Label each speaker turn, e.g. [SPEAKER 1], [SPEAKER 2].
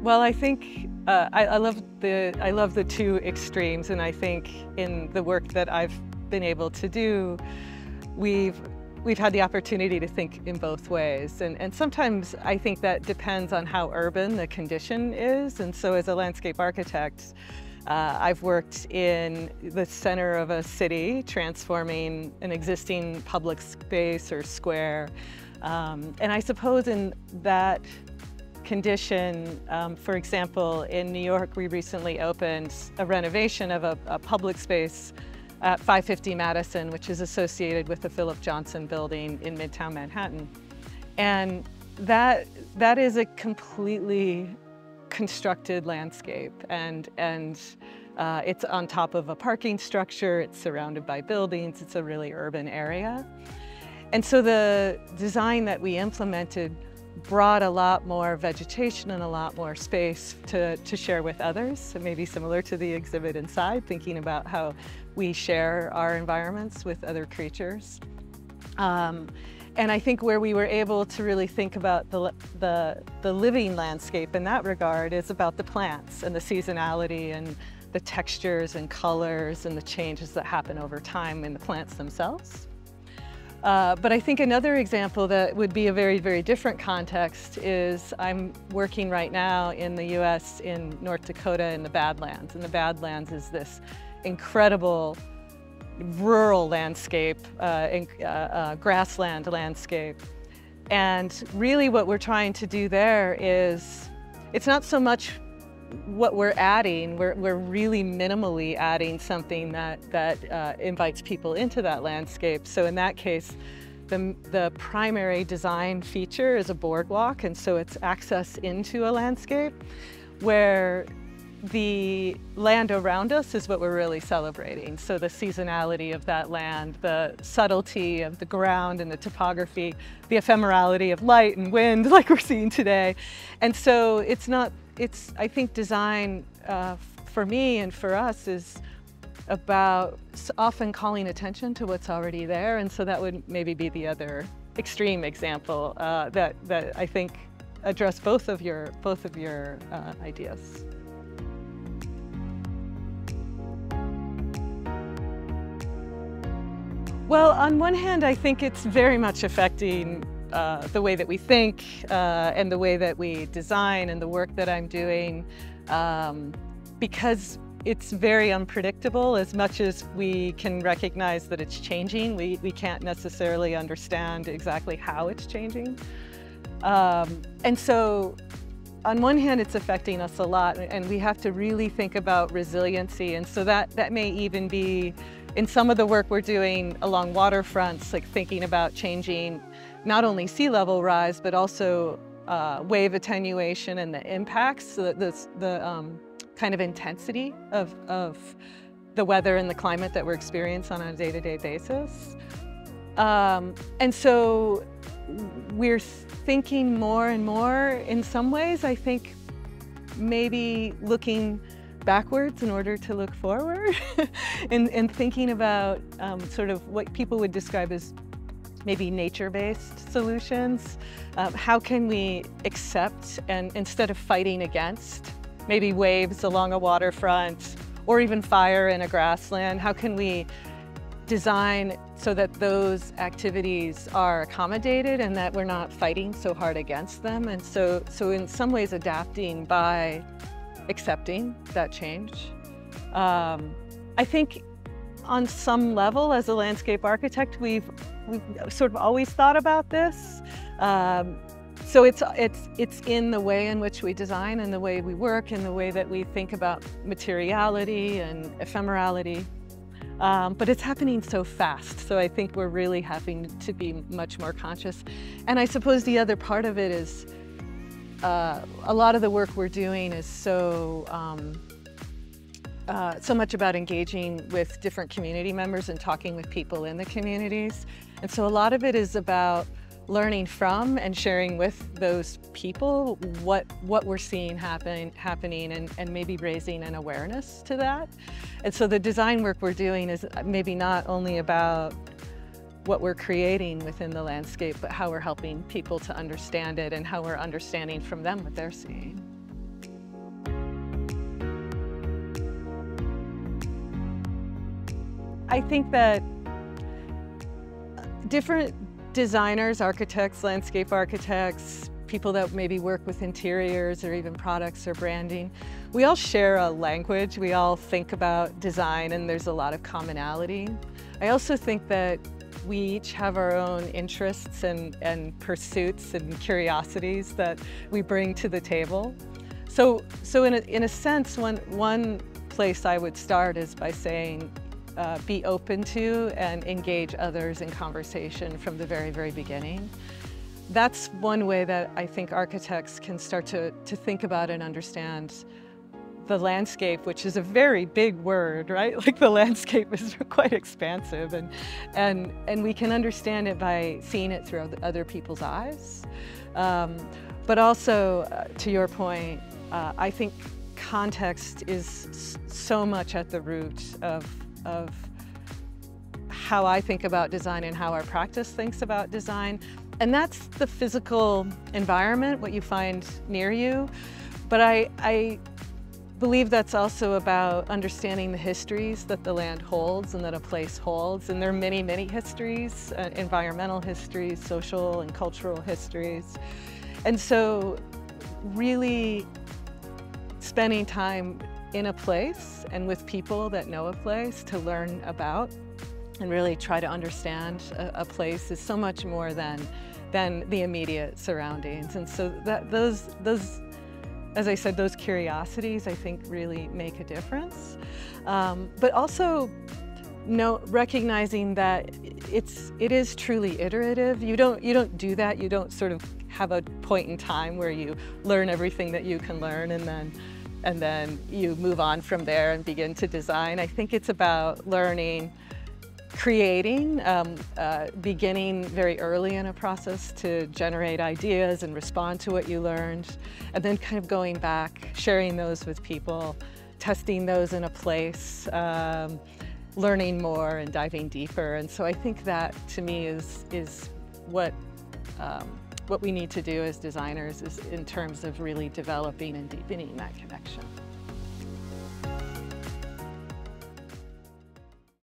[SPEAKER 1] Well, I think I love the two extremes, and I think in the work that I've been able to do, we've had the opportunity to think in both ways, and sometimes I think that depends on how urban the condition is. And so, as a landscape architect, I've worked in the center of a city, transforming an existing public space or square, and I suppose in that condition, for example, in New York, we recently opened a renovation of a public space at 550 Madison, which is associated with the Philip Johnson building in Midtown Manhattan. And that is a completely constructed landscape, and it's on top of a parking structure, it's surrounded by buildings, it's a really urban area. And so the design that we implemented brought a lot more vegetation and a lot more space to share with others. So maybe similar to the exhibit inside, thinking about how we share our environments with other creatures. And I think where we were able to really think about the living landscape in that regard is about the plants and the seasonality and the textures and colors and the changes that happen over time in the plants themselves. But I think another example that would be a very, very different context is I'm working right now in the US in North Dakota in the Badlands. And the Badlands is this incredible rural landscape, grassland landscape. And really what we're trying to do there is, it's not so much what we're adding, we're really minimally adding something that invites people into that landscape. So in that case, the primary design feature is a boardwalk, and so it's access into a landscape where the land around us is what we're really celebrating. So the seasonality of that land, the subtlety of the ground and the topography, the ephemerality of light and wind like we're seeing today. And so I think design for me and for us is about often calling attention to what's already there. And so that would maybe be the other extreme example that I think address both of your ideas. Well, on one hand, I think it's very much affecting the way that we think and the way that we design and the work that I'm doing, because it's very unpredictable. As much as we can recognize that it's changing, we can't necessarily understand exactly how it's changing. And so on one hand, it's affecting us a lot, and we have to really think about resiliency. And so that may even be in some of the work we're doing along waterfronts, like thinking about changing not only sea level rise, but also wave attenuation and the impacts, so the kind of intensity of the weather and the climate that we're experiencing on a day-to-day basis. And so we're thinking more and more, in some ways, I think, maybe looking backwards in order to look forward and thinking about sort of what people would describe as maybe nature-based solutions. How can we accept, and instead of fighting against, maybe waves along a waterfront or even fire in a grassland, how can we design so that those activities are accommodated and that we're not fighting so hard against them? And so in some ways adapting by accepting that change. I think on some level, as a landscape architect, we've sort of always thought about this. So it's in the way in which we design and the way we work and the way that we think about materiality and ephemerality. But it's happening so fast, so I think we're really having to be much more conscious. And I suppose the other part of it is a lot of the work we're doing is so much about engaging with different community members and talking with people in the communities. And so a lot of it is about learning from and sharing with those people what we're seeing happening and maybe raising an awareness to that. And so the design work we're doing is maybe not only about what we're creating within the landscape, but how we're helping people to understand it and how we're understanding from them what they're seeing. I think that different designers, architects, landscape architects, people that maybe work with interiors or even products or branding, we all share a language. We all think about design and there's a lot of commonality. I also think that we each have our own interests and pursuits and curiosities that we bring to the table. So in a sense, one place I would start is by saying, be open to and engage others in conversation from the very, very beginning. That's one way that I think architects can start to think about and understand the landscape, which is a very big word, right? Like the landscape is quite expansive, and we can understand it by seeing it through other people's eyes. But also, to your point, I think context is so much at the root of how I think about design and how our practice thinks about design. And that's the physical environment, what you find near you. But I believe that's also about understanding the histories that the land holds and that a place holds. And there are many, many histories, environmental histories, social and cultural histories. And so really spending time in a place and with people that know a place to learn about and really try to understand a place is so much more than the immediate surroundings. And so those, as I said, those curiosities I think really make a difference. But also recognizing that it is truly iterative. You don't do that. You don't sort of have a point in time where you learn everything that you can learn and then you move on from there and begin to design. I think it's about learning, creating, beginning very early in a process to generate ideas and respond to what you learned, and then kind of going back, sharing those with people, testing those in a place, learning more and diving deeper. And so I think that, to me, is what we need to do as designers, is in terms of really developing and deepening that connection.